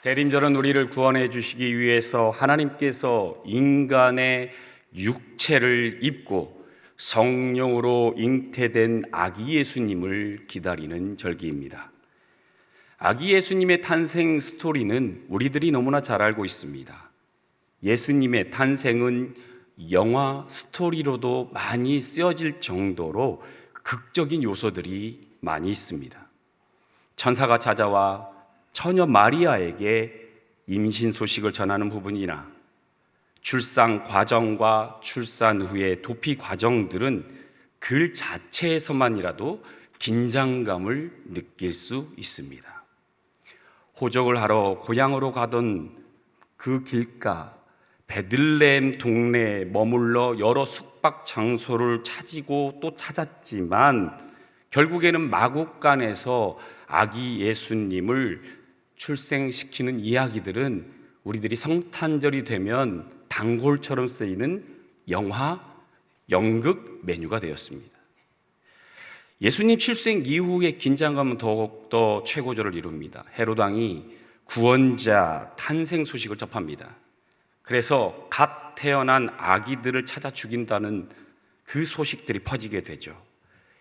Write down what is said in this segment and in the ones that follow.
대림절은 우리를 구원해 주시기 위해서 하나님께서 인간의 육체를 입고 성령으로 잉태된 아기 예수님을 기다리는 절기입니다. 아기 예수님의 탄생 스토리는 우리들이 너무나 잘 알고 있습니다. 예수님의 탄생은 영화 스토리로도 많이 쓰여질 정도로 극적인 요소들이 많이 있습니다. 천사가 찾아와 처녀 마리아에게 임신 소식을 전하는 부분이나 출산 과정과 출산 후의 도피 과정들은 글 자체에서만이라도 긴장감을 느낄 수 있습니다. 호적을 하러 고향으로 가던 그 길가 베들레헴 동네에 머물러 여러 숙박 장소를 찾고 또 찾았지만 결국에는 마국간에서 아기 예수님을 출생시키는 이야기들은 우리들이 성탄절이 되면 단골처럼 쓰이는 영화, 연극 메뉴가 되었습니다. 예수님 출생 이후의 긴장감은 더욱더 최고조를 이룹니다. 헤롯 왕이 구원자 탄생 소식을 접합니다. 그래서 갓 태어난 아기들을 찾아 죽인다는 그 소식들이 퍼지게 되죠.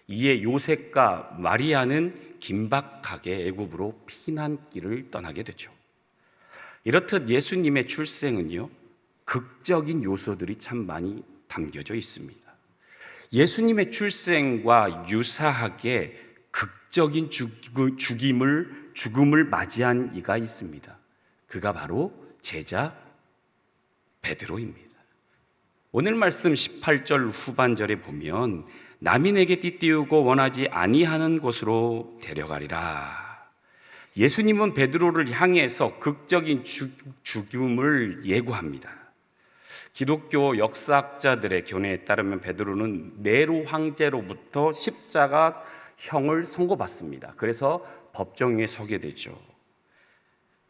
이에 요셉과 마리아는 긴박하게 애굽으로 피난길을 떠나게 되죠. 이렇듯 예수님의 출생은요, 극적인 요소들이 참 많이 담겨져 있습니다. 예수님의 출생과 유사하게 극적인 죽음을 맞이한 이가 있습니다. 그가 바로 제자 베드로입니다. 오늘 말씀 18절 후반절에 보면 남인에게 띠띠우고 원하지 아니하는 곳으로 데려가리라. 예수님은 베드로를 향해서 극적인 죽음을 예고합니다. 기독교 역사학자들의 견해에 따르면 베드로는 네로 황제로부터 십자가형을 선고받습니다. 그래서 법정 위에 서게 되죠.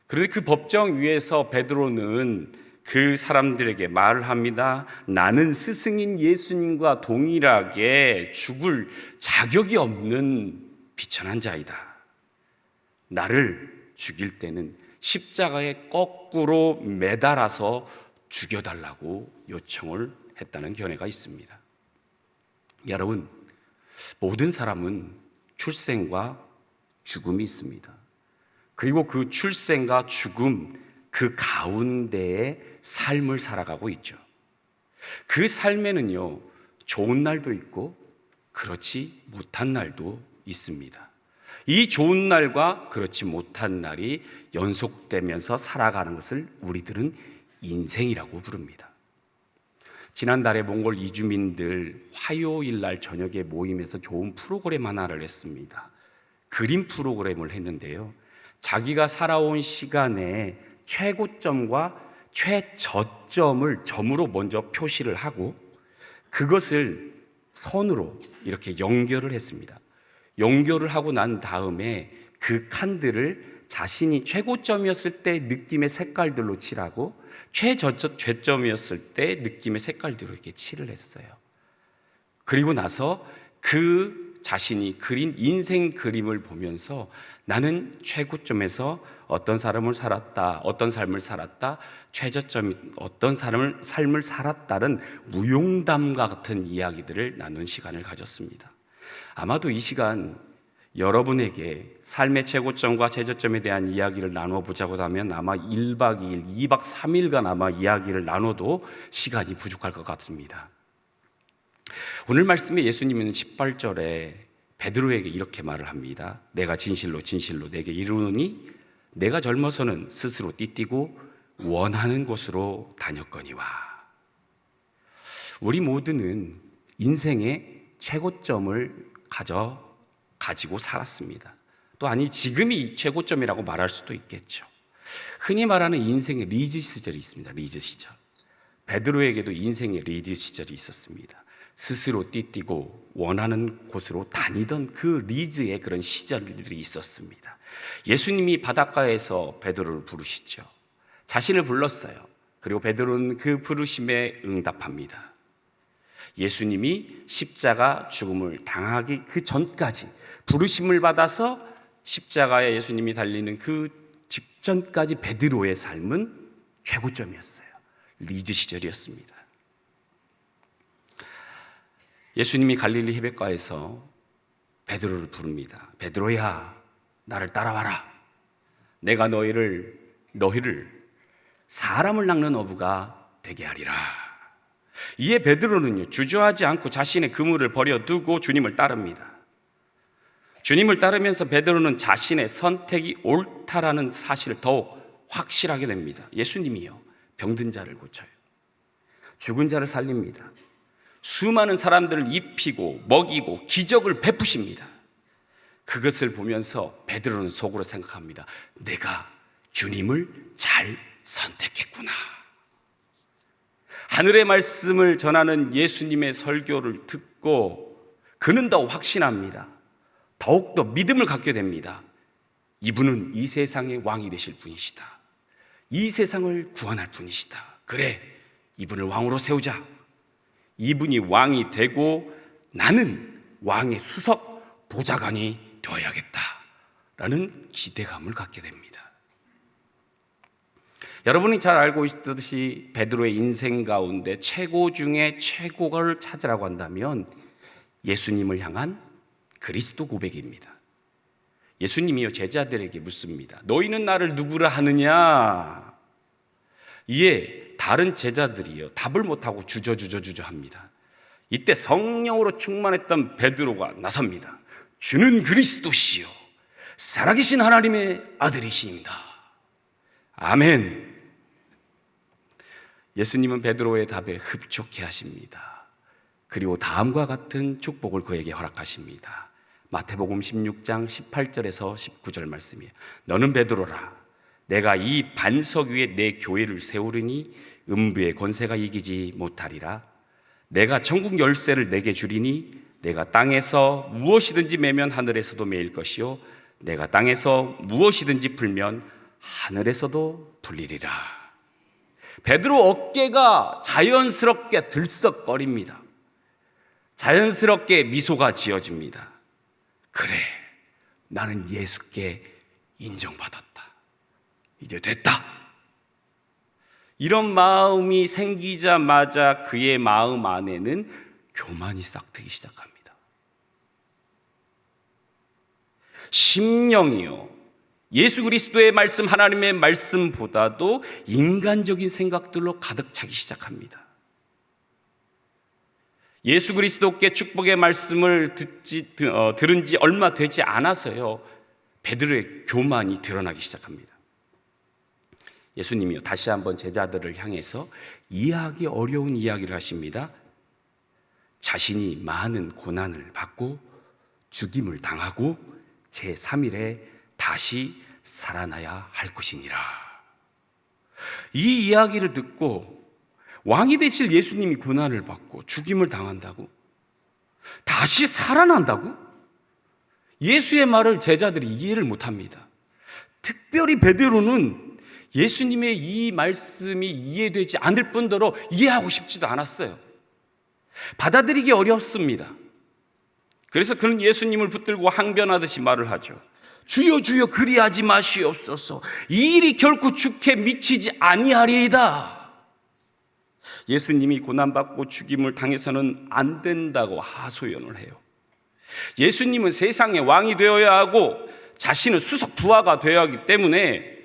그런데 그 법정 위에서 베드로는 그 사람들에게 말을 합니다. 나는 스승인 예수님과 동일하게 죽을 자격이 없는 비천한 자이다. 나를 죽일 때는 십자가에 거꾸로 매달아서 죽여달라고 요청을 했다는 견해가 있습니다. 여러분, 모든 사람은 출생과 죽음이 있습니다. 그리고 그 출생과 죽음, 그 가운데에 삶을 살아가고 있죠. 그 삶에는요, 좋은 날도 있고 그렇지 못한 날도 있습니다. 이 좋은 날과 그렇지 못한 날이 연속되면서 살아가는 것을 우리들은 인생이라고 부릅니다. 지난달에 몽골 이주민들 화요일 날 저녁에 모임에서 좋은 프로그램 하나를 했습니다. 그림 프로그램을 했는데요, 자기가 살아온 시간에 최고점과 최저점을 점으로 먼저 표시를 하고 그것을 선으로 이렇게 연결을 했습니다. 연결을 하고 난 다음에 그 칸들을 자신이 최고점이었을 때 느낌의 색깔들로 칠하고 최저점이었을 때 느낌의 색깔들로 이렇게 칠을 했어요. 그리고 나서 그 자신이 그린 인생 그림을 보면서 나는 최고점에서 어떤 삶을 살았다, 최저점이 어떤 삶을 살았다는 무용담과 같은 이야기들을 나눈 시간을 가졌습니다. 아마도 이 시간 여러분에게 삶의 최고점과 최저점에 대한 이야기를 나눠보자고 하면 아마 1박 2일, 2박 3일간 아마 이야기를 나눠도 시간이 부족할 것 같습니다. 오늘 말씀에 예수님은 18절에 베드로에게 이렇게 말을 합니다. 내가 진실로 진실로 내게 이르노니 내가 젊어서는 스스로 띠띠고 원하는 곳으로 다녔거니와. 우리 모두는 인생의 최고점을 가지고 살았습니다. 또 아니 지금이 최고점이라고 말할 수도 있겠죠. 흔히 말하는 인생의 리즈 시절이 있습니다. 리즈 시절. 베드로에게도 인생의 리즈 시절이 있었습니다. 스스로 띠띠고 원하는 곳으로 다니던 그 리즈의 그런 시절들이 있었습니다. 예수님이 바닷가에서 베드로를 부르시죠. 자신을 불렀어요. 그리고 베드로는 그 부르심에 응답합니다. 예수님이 십자가 죽음을 당하기 그 전까지 부르심을 받아서 십자가에 예수님이 달리는 그 직전까지 베드로의 삶은 최고점이었어요. 리즈 시절이었습니다. 예수님이 갈릴리 해변가에서 베드로를 부릅니다. 베드로야, 나를 따라와라. 내가 너희를 사람을 낚는 어부가 되게 하리라. 이에 베드로는요, 주저하지 않고 자신의 그물을 버려두고 주님을 따릅니다. 주님을 따르면서 베드로는 자신의 선택이 옳다라는 사실을 더욱 확실하게 됩니다. 예수님이요, 병든 자를 고쳐요. 죽은 자를 살립니다. 수많은 사람들을 입히고 먹이고 기적을 베푸십니다. 그것을 보면서 베드로는 속으로 생각합니다. 내가 주님을 잘 선택했구나. 하늘의 말씀을 전하는 예수님의 설교를 듣고 그는 더 확신합니다. 더욱더 믿음을 갖게 됩니다. 이분은 이 세상의 왕이 되실 분이시다. 이 세상을 구원할 분이시다. 그래, 이분을 왕으로 세우자. 이분이 왕이 되고 나는 왕의 수석 보좌관이 되어야겠다라는 기대감을 갖게 됩니다. 여러분이 잘 알고 있듯이 베드로의 인생 가운데 최고 중에 최고를 찾으라고 한다면 예수님을 향한 그리스도 고백입니다. 예수님이요, 제자들에게 묻습니다. 너희는 나를 누구라 하느냐? 이에 다른 제자들이요, 답을 못하고 주저 합니다. 이때 성령으로 충만했던 베드로가 나섭니다. 주는 그리스도시요 살아계신 하나님의 아들이시입니다. 아멘. 예수님은 베드로의 답에 흡족해 하십니다. 그리고 다음과 같은 축복을 그에게 허락하십니다. 마태복음 16장 18절에서 19절 말씀이에요. 너는 베드로라. 내가 이 반석 위에 내 교회를 세우리니 음부의 권세가 이기지 못하리라. 내가 천국 열쇠를 내게 주리니 내가 땅에서 무엇이든지 매면 하늘에서도 매일 것이요 내가 땅에서 무엇이든지 풀면 하늘에서도 풀리리라. 베드로 어깨가 자연스럽게 들썩거립니다. 자연스럽게 미소가 지어집니다. 그래, 나는 예수께 인정받았다. 이제 됐다. 이런 마음이 생기자마자 그의 마음 안에는 교만이 싹트기 시작합니다. 심령이요, 예수 그리스도의 말씀, 하나님의 말씀보다도 인간적인 생각들로 가득 차기 시작합니다. 예수 그리스도께 축복의 말씀을 들은 지 얼마 되지 않아서요, 베드로의 교만이 드러나기 시작합니다. 예수님이요, 다시 한번 제자들을 향해서 이해하기 어려운 이야기를 하십니다. 자신이 많은 고난을 받고 죽임을 당하고 제3일에 다시 살아나야 할 것이니라. 이 이야기를 듣고 왕이 되실 예수님이 고난을 받고 죽임을 당한다고? 다시 살아난다고? 예수의 말을 제자들이 이해를 못합니다. 특별히 베드로는 예수님의 이 말씀이 이해되지 않을 뿐더러 이해하고 싶지도 않았어요. 받아들이기 어렵습니다. 그래서 그는 예수님을 붙들고 항변하듯이 말을 하죠. 주여 주여 그리하지 마시옵소서. 이 일이 결코 주께 미치지 아니하리이다. 예수님이 고난받고 죽임을 당해서는 안 된다고 하소연을 해요. 예수님은 세상의 왕이 되어야 하고 자신은 수석 부하가 되어야 하기 때문에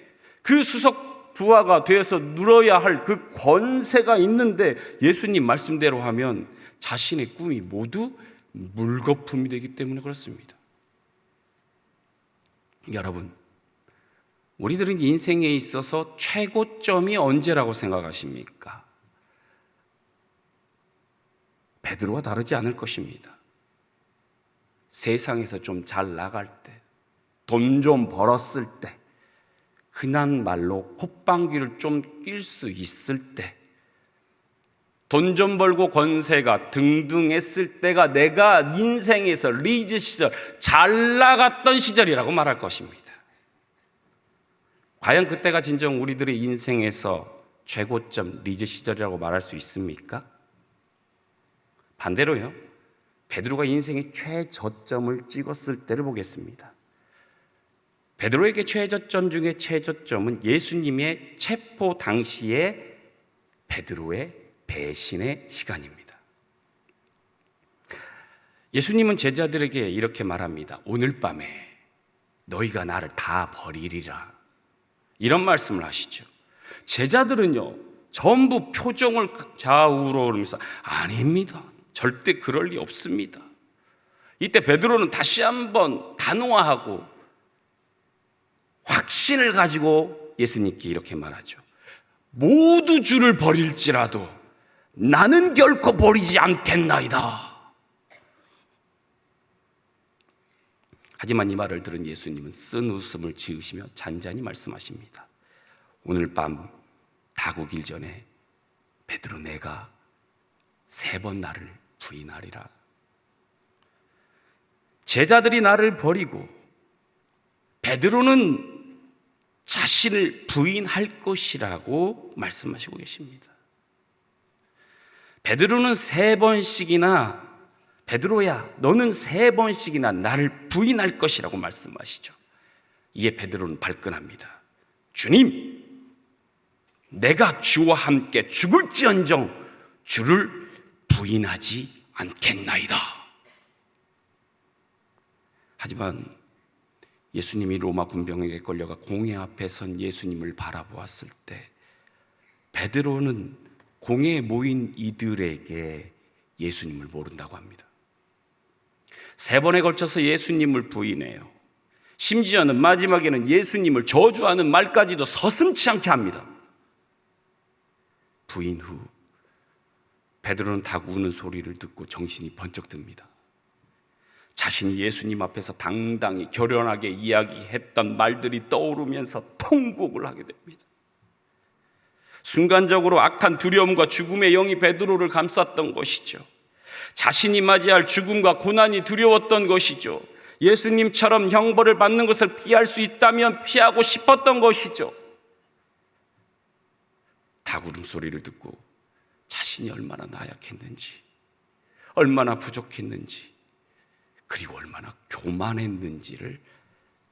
그 수석 부하가 되어서 누려야 할 그 권세가 있는데 예수님 말씀대로 하면 자신의 꿈이 모두 물거품이 되기 때문에 그렇습니다. 여러분, 우리들은 인생에 있어서 최고점이 언제라고 생각하십니까? 베드로와 다르지 않을 것입니다. 세상에서 좀 잘 나갈 때, 돈 좀 벌었을 때, 흔한 말로 콧방귀를 좀 낄 수 있을 때, 돈 좀 벌고 권세가 등등했을 때가 내가 인생에서 리즈 시절 잘 나갔던 시절이라고 말할 것입니다. 과연 그때가 진정 우리들의 인생에서 최고점 리즈 시절이라고 말할 수 있습니까? 반대로요, 베드로가 인생의 최저점을 찍었을 때를 보겠습니다. 베드로에게 최저점 중에 최저점은 예수님의 체포 당시의 베드로의 배신의 시간입니다. 예수님은 제자들에게 이렇게 말합니다. 오늘 밤에 너희가 나를 다 버리리라. 이런 말씀을 하시죠. 제자들은요, 전부 표정을 좌우로 오르면서 아닙니다. 절대 그럴 리 없습니다. 이때 베드로는 다시 한번 단호하고 확신을 가지고 예수님께 이렇게 말하죠. 모두 주를 버릴지라도 나는 결코 버리지 않겠나이다. 하지만 이 말을 들은 예수님은 쓴 웃음을 지으시며 잔잔히 말씀하십니다. 오늘 밤 다구길 전에 베드로 내가 3번 나를 부인하리라. 제자들이 나를 버리고 베드로는 자신을 부인할 것이라고 말씀하시고 계십니다. 베드로는 3번씩이나 베드로야 너는 3번씩이나 나를 부인할 것이라고 말씀하시죠. 이에 베드로는 발끈합니다. 주님, 내가 주와 함께 죽을지언정 주를 부인하지 않겠나이다. 하지만 예수님이 로마 군병에게 끌려가 공회 앞에 선 예수님을 바라보았을 때 베드로는 공회에 모인 이들에게 예수님을 모른다고 합니다. 3번에 걸쳐서 예수님을 부인해요. 심지어는 마지막에는 예수님을 저주하는 말까지도 서슴지 않게 합니다. 부인 후 베드로는 닭 우는 소리를 듣고 정신이 번쩍 듭니다. 자신이 예수님 앞에서 당당히 결연하게 이야기했던 말들이 떠오르면서 통곡을 하게 됩니다. 순간적으로 악한 두려움과 죽음의 영이 베드로를 감쌌던 것이죠. 자신이 맞이할 죽음과 고난이 두려웠던 것이죠. 예수님처럼 형벌을 받는 것을 피할 수 있다면 피하고 싶었던 것이죠. 닭 울음소리를 듣고 자신이 얼마나 나약했는지, 얼마나 부족했는지, 그리고 얼마나 교만했는지를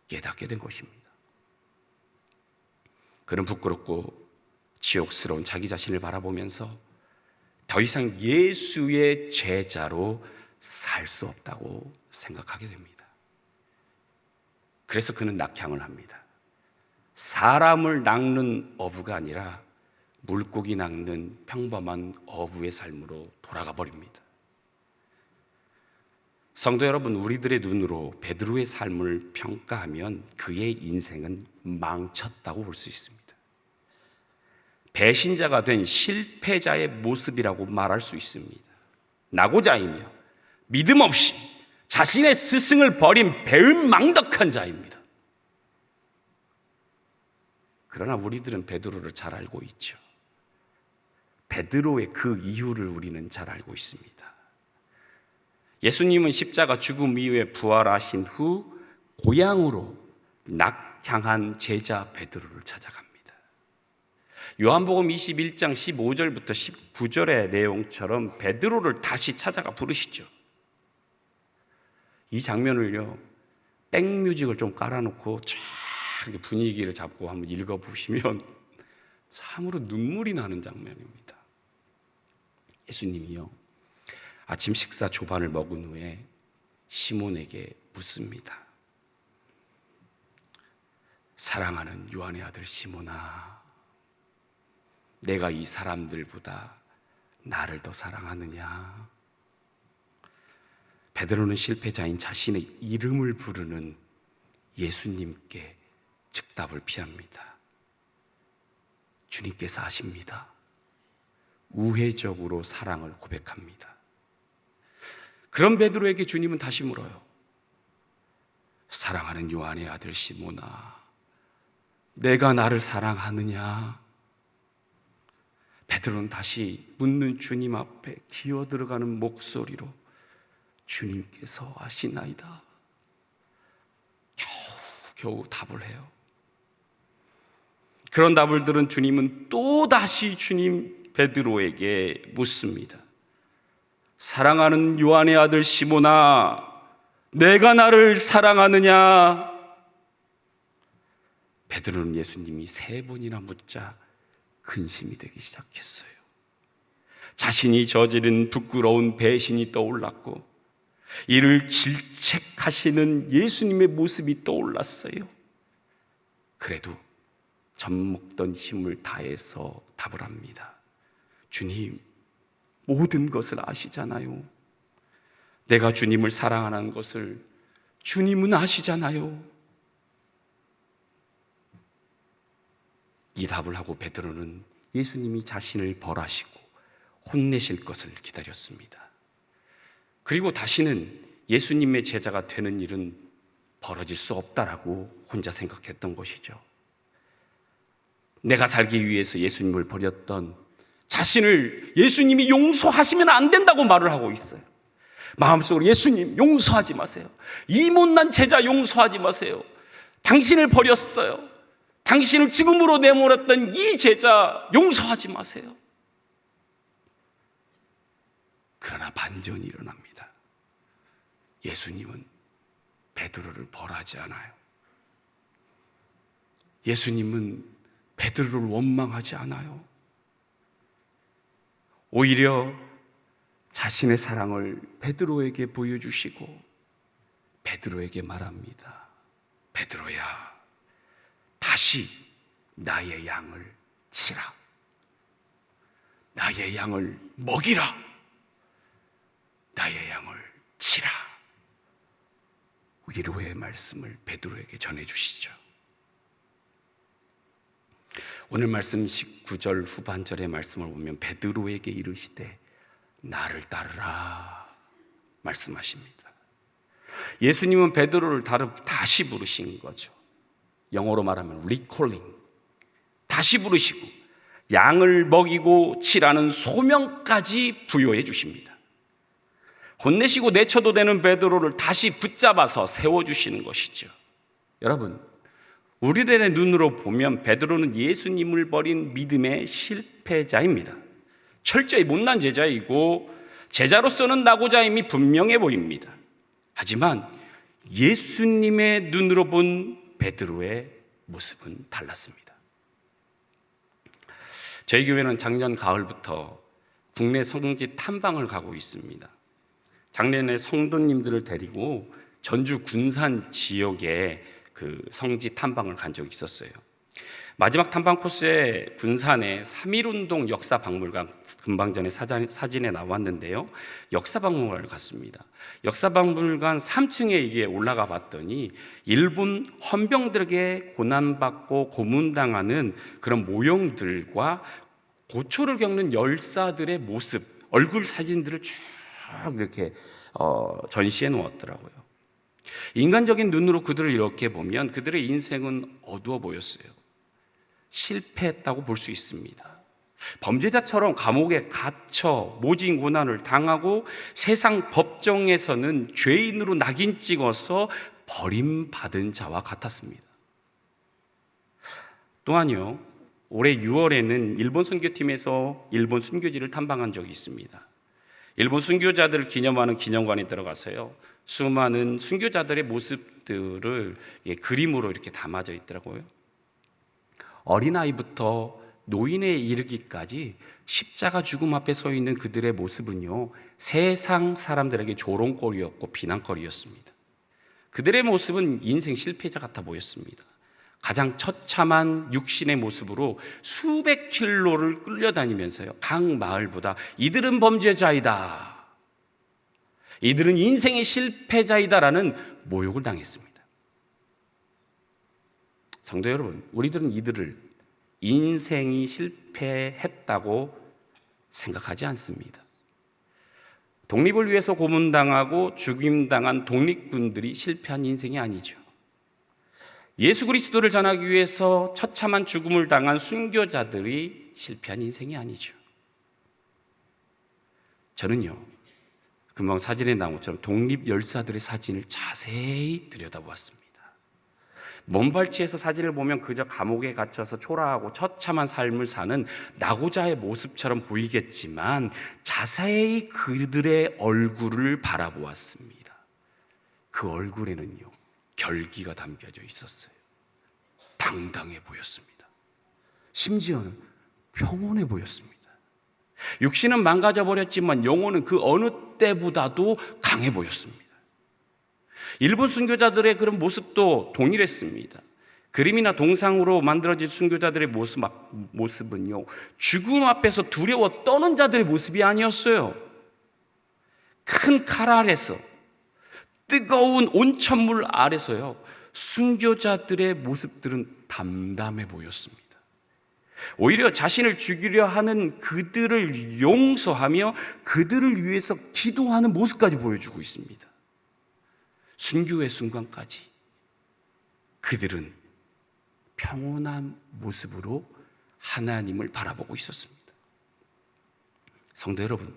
깨닫게 된 것입니다. 그는 부끄럽고 지옥스러운 자기 자신을 바라보면서 더 이상 예수의 제자로 살 수 없다고 생각하게 됩니다. 그래서 그는 낙향을 합니다. 사람을 낚는 어부가 아니라 물고기 낚는 평범한 어부의 삶으로 돌아가 버립니다. 성도 여러분, 우리들의 눈으로 베드로의 삶을 평가하면 그의 인생은 망쳤다고 볼 수 있습니다. 배신자가 된 실패자의 모습이라고 말할 수 있습니다. 나고자이며 믿음 없이 자신의 스승을 버린 배은망덕한 자입니다. 그러나 우리들은 베드로를 잘 알고 있죠. 베드로의 그 이유를 우리는 잘 알고 있습니다. 예수님은 십자가 죽음 이후에 부활하신 후 고향으로 낙향한 제자 베드로를 찾아갑니다. 요한복음 21장 15절부터 19절의 내용처럼 베드로를 다시 찾아가 부르시죠. 이 장면을요, 백뮤직을 좀 깔아놓고 쫙 이렇게 분위기를 잡고 한번 읽어보시면 참으로 눈물이 나는 장면입니다. 예수님이요, 아침 식사 조반을 먹은 후에 시몬에게 묻습니다. 사랑하는 요한의 아들 시몬아, 내가 이 사람들보다 나를 더 사랑하느냐? 베드로는 실패자인 자신의 이름을 부르는 예수님께 즉답을 피합니다. 주님께서 아십니다. 우회적으로 사랑을 고백합니다. 그런 베드로에게 주님은 다시 물어요. 사랑하는 요한의 아들 시몬아, 내가 나를 사랑하느냐? 베드로는 다시 묻는 주님 앞에 기어 들어가는 목소리로 주님께서 아시나이다. 겨우 답을 해요. 그런 답을 들은 주님은 또다시 주님 베드로에게 묻습니다. 사랑하는 요한의 아들 시몬아, 내가 나를 사랑하느냐? 베드로는 예수님이 3번이나 묻자 근심이 되기 시작했어요. 자신이 저지른 부끄러운 배신이 떠올랐고 이를 질책하시는 예수님의 모습이 떠올랐어요. 그래도 젖먹던 힘을 다해서 답을 합니다. 주님, 모든 것을 아시잖아요. 내가 주님을 사랑하는 것을 주님은 아시잖아요. 이 답을 하고 베드로는 예수님이 자신을 벌하시고 혼내실 것을 기다렸습니다. 그리고 다시는 예수님의 제자가 되는 일은 벌어질 수 없다라고 혼자 생각했던 것이죠. 내가 살기 위해서 예수님을 버렸던 자신을 예수님이 용서하시면 안 된다고 말을 하고 있어요. 마음속으로 예수님 용서하지 마세요. 이 못난 제자 용서하지 마세요. 당신을 버렸어요. 당신을 죽음으로 내몰았던 이 제자 용서하지 마세요. 그러나 반전이 일어납니다. 예수님은 베드로를 벌하지 않아요. 예수님은 베드로를 원망하지 않아요. 오히려 자신의 사랑을 베드로에게 보여주시고 베드로에게 말합니다. 베드로야, 다시 나의 양을 치라. 나의 양을 먹이라. 나의 양을 치라. 위로의 말씀을 베드로에게 전해주시죠. 오늘 말씀 19절 후반절의 말씀을 보면 베드로에게 이르시되 나를 따르라 말씀하십니다. 예수님은 베드로를 다시 부르신 거죠. 영어로 말하면 recalling, 다시 부르시고 양을 먹이고 치라는 소명까지 부여해 주십니다. 혼내시고 내쳐도 되는 베드로를 다시 붙잡아서 세워주시는 것이죠. 여러분, 우리들의 눈으로 보면 베드로는 예수님을 버린 믿음의 실패자입니다. 철저히 못난 제자이고 제자로서는 낙오자임이 분명해 보입니다. 하지만 예수님의 눈으로 본 베드로의 모습은 달랐습니다. 저희 교회는 작년 가을부터 국내 성지 탐방을 가고 있습니다. 작년에 성도님들을 데리고 전주 군산 지역에 그 성지 탐방을 간 적이 있었어요. 마지막 탐방 코스에 군산의 3.1운동 역사박물관, 금방 전에 사진에 나왔는데요. 역사박물관을 갔습니다. 역사박물관 3층에 이게 올라가 봤더니 일본 헌병들에게 고난받고 고문당하는 그런 모형들과 고초를 겪는 열사들의 모습, 얼굴 사진들을 쭉 이렇게 전시해 놓았더라고요. 인간적인 눈으로 그들을 이렇게 보면 그들의 인생은 어두워 보였어요. 실패했다고 볼 수 있습니다. 범죄자처럼 감옥에 갇혀 모진 고난을 당하고 세상 법정에서는 죄인으로 낙인 찍어서 버림받은 자와 같았습니다. 또한요, 올해 6월에는 일본 선교팀에서 일본 순교지를 탐방한 적이 있습니다. 일본 순교자들을 기념하는 기념관에 들어가서요, 수많은 순교자들의 모습들을 그림으로 이렇게 담아져 있더라고요. 어린아이부터 노인에 이르기까지 십자가 죽음 앞에 서 있는 그들의 모습은요, 세상 사람들에게 조롱거리였고 비난거리였습니다. 그들의 모습은 인생 실패자 같아 보였습니다. 가장 처참한 육신의 모습으로 수백 킬로를 끌려다니면서요, 각 마을보다 이들은 범죄자이다, 이들은 인생의 실패자이다라는 모욕을 당했습니다. 성도 여러분, 우리들은 이들을 인생이 실패했다고 생각하지 않습니다. 독립을 위해서 고문당하고 죽임당한 독립군들이 실패한 인생이 아니죠. 예수 그리스도를 전하기 위해서 처참한 죽음을 당한 순교자들이 실패한 인생이 아니죠. 저는요, 금방 사진에 나온 것처럼 독립 열사들의 사진을 자세히 들여다보았습니다. 먼발치에서 사진을 보면 그저 감옥에 갇혀서 초라하고 처참한 삶을 사는 낙오자의 모습처럼 보이겠지만 자세히 그들의 얼굴을 바라보았습니다. 그 얼굴에는요, 결기가 담겨져 있었어요. 당당해 보였습니다. 심지어는 평온해 보였습니다. 육신은 망가져 버렸지만 영혼은 그 어느 때보다도 강해 보였습니다. 일본 순교자들의 그런 모습도 동일했습니다. 그림이나 동상으로 만들어진 순교자들의 모습은요, 죽음 앞에서 두려워 떠는 자들의 모습이 아니었어요. 큰 칼 아래서, 뜨거운 온천물 아래서요, 순교자들의 모습들은 담담해 보였습니다. 오히려 자신을 죽이려 하는 그들을 용서하며 그들을 위해서 기도하는 모습까지 보여주고 있습니다. 순교의 순간까지 그들은 평온한 모습으로 하나님을 바라보고 있었습니다. 성도 여러분,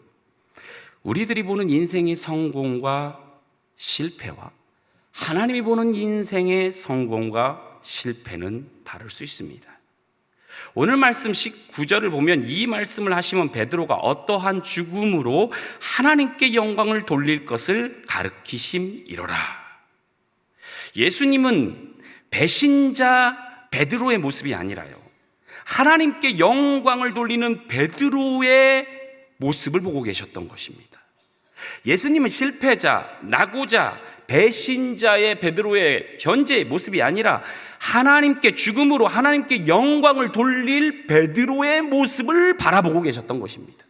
우리들이 보는 인생의 성공과 실패와 하나님이 보는 인생의 성공과 실패는 다를 수 있습니다. 오늘 말씀 19절을 보면 이 말씀을 하시면 베드로가 어떠한 죽음으로 하나님께 영광을 돌릴 것을 가르치심이로라. 예수님은 배신자 베드로의 모습이 아니라요, 하나님께 영광을 돌리는 베드로의 모습을 보고 계셨던 것입니다. 예수님은 실패자, 낙오자, 배신자의 베드로의 현재의 모습이 아니라 하나님께 죽음으로 하나님께 영광을 돌릴 베드로의 모습을 바라보고 계셨던 것입니다.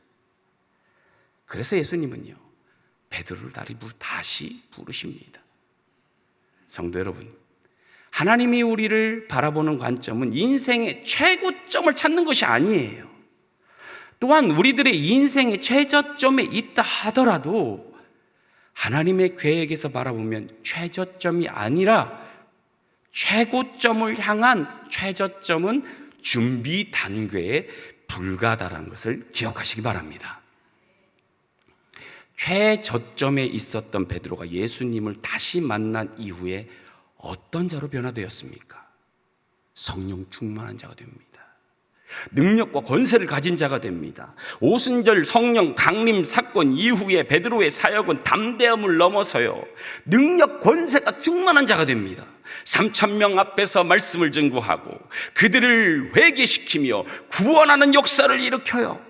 그래서 예수님은요, 베드로를 다시 부르십니다. 성도 여러분, 하나님이 우리를 바라보는 관점은 인생의 최고점을 찾는 것이 아니에요. 또한 우리들의 인생의 최저점에 있다 하더라도 하나님의 계획에서 바라보면 최저점이 아니라 최고점을 향한 최저점은 준비 단계에 불과하다는 것을 기억하시기 바랍니다. 최저점에 있었던 베드로가 예수님을 다시 만난 이후에 어떤 자로 변화되었습니까? 성령 충만한 자가 됩니다. 능력과 권세를 가진 자가 됩니다. 오순절 성령 강림 사건 이후에 베드로의 사역은 담대함을 넘어서요, 능력 권세가 충만한 자가 됩니다. 3,000명 앞에서 말씀을 증거하고 그들을 회개시키며 구원하는 역사를 일으켜요.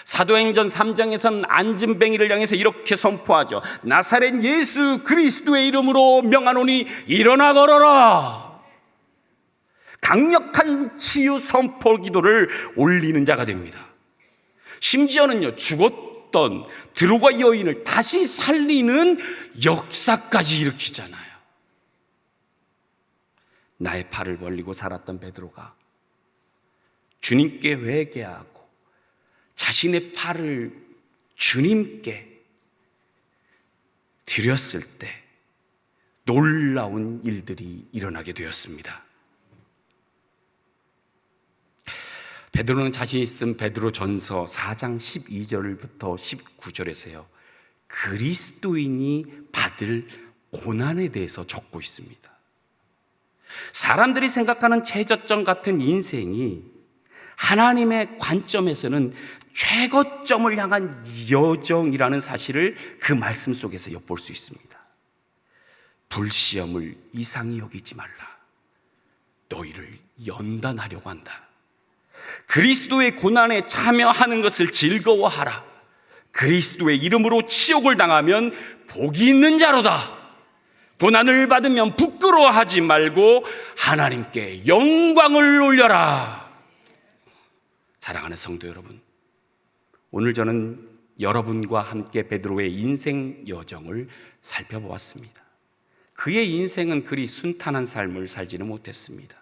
사도행전 3장에서는 안진뱅이를 향해서 이렇게 선포하죠. 나사렛 예수 그리스도의 이름으로 명하노니 일어나 걸어라. 강력한 치유 선포 기도를 올리는 자가 됩니다. 심지어는요, 죽었던 드로가 여인을 다시 살리는 역사까지 일으키잖아요. 나의 팔을 벌리고 살았던 베드로가 주님께 회개하고 자신의 팔을 주님께 드렸을 때 놀라운 일들이 일어나게 되었습니다. 베드로는 자신이 쓴 베드로전서 4장 12절부터 19절에서요, 그리스도인이 받을 고난에 대해서 적고 있습니다. 사람들이 생각하는 최저점 같은 인생이 하나님의 관점에서는 최고점을 향한 여정이라는 사실을 그 말씀 속에서 엿볼 수 있습니다. 불시험을 이상히 여기지 말라. 너희를 연단하려고 한다. 그리스도의 고난에 참여하는 것을 즐거워하라. 그리스도의 이름으로 치욕을 당하면 복이 있는 자로다. 고난을 받으면 부끄러워하지 말고 하나님께 영광을 올려라. 사랑하는 성도 여러분, 오늘 저는 여러분과 함께 베드로의 인생 여정을 살펴보았습니다. 그의 인생은 그리 순탄한 삶을 살지는 못했습니다.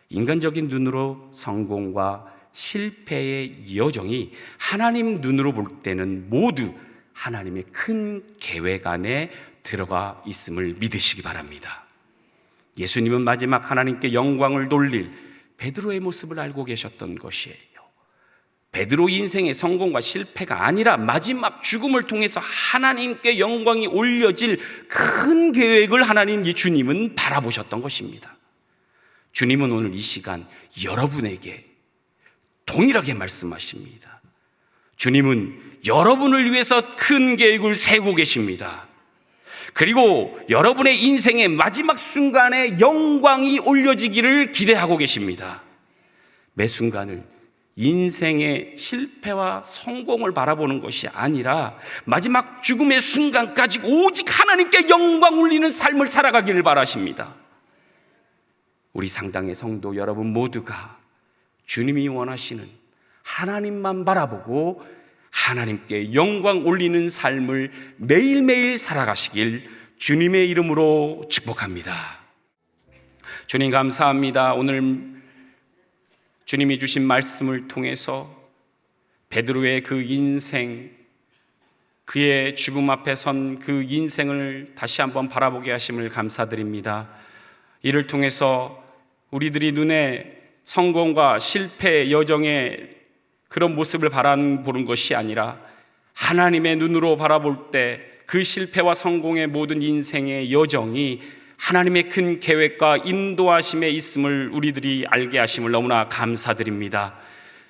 인간적인 눈으로 성공과 실패의 여정이 하나님 눈으로 볼 때는 모두 하나님의 큰 계획 안에 들어가 있음을 믿으시기 바랍니다. 예수님은 마지막 하나님께 영광을 돌릴 베드로의 모습을 알고 계셨던 것이에요. 베드로 인생의 성공과 실패가 아니라 마지막 죽음을 통해서 하나님께 영광이 올려질 큰 계획을 하나님 주님은 바라보셨던 것입니다. 주님은 오늘 이 시간 여러분에게 동일하게 말씀하십니다. 주님은 여러분을 위해서 큰 계획을 세우고 계십니다. 그리고 여러분의 인생의 마지막 순간에 영광이 올려지기를 기대하고 계십니다. 매 순간을 인생의 실패와 성공을 바라보는 것이 아니라 마지막 죽음의 순간까지 오직 하나님께 영광 올리는 삶을 살아가기를 바라십니다. 우리 상당의 성도 여러분 모두가 주님이 원하시는 하나님만 바라보고 하나님께 영광 올리는 삶을 매일매일 살아가시길 주님의 이름으로 축복합니다. 주님 감사합니다. 오늘 주님이 주신 말씀을 통해서 베드로의 그 인생, 그의 죽음 앞에 선 그 인생을 다시 한번 바라보게 하심을 감사드립니다. 이를 통해서 우리들이 눈에 성공과 실패의 여정의 그런 모습을 바라보는 것이 아니라 하나님의 눈으로 바라볼 때 그 실패와 성공의 모든 인생의 여정이 하나님의 큰 계획과 인도하심에 있음을 우리들이 알게 하심을 너무나 감사드립니다.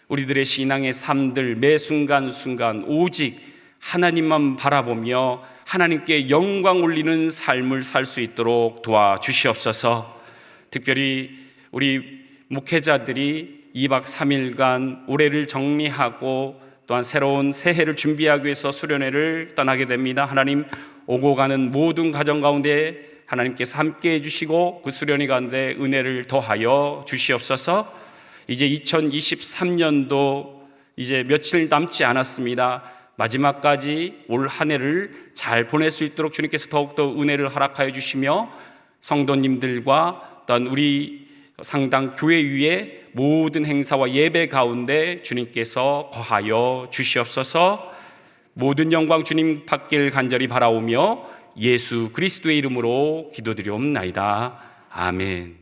우리들의 신앙의 삶들 매 순간순간 오직 하나님만 바라보며 하나님께 영광 올리는 삶을 살 수 있도록 도와주시옵소서. 특별히 우리 목회자들이 2박 3일간 올해를 정리하고 또한 새로운 새해를 준비하기 위해서 수련회를 떠나게 됩니다. 하나님, 오고 가는 모든 가정 가운데 하나님께서 함께 해주시고 그 수련회 가운데 은혜를 더하여 주시옵소서. 이제 2023년도 이제 며칠 남지 않았습니다. 마지막까지 올 한 해를 잘 보낼 수 있도록 주님께서 더욱더 은혜를 허락하여 주시며 성도님들과 또한 우리 상당 교회 위에 모든 행사와 예배 가운데 주님께서 거하여 주시옵소서. 모든 영광 주님 받길 간절히 바라오며 예수 그리스도의 이름으로 기도드리옵나이다. 아멘.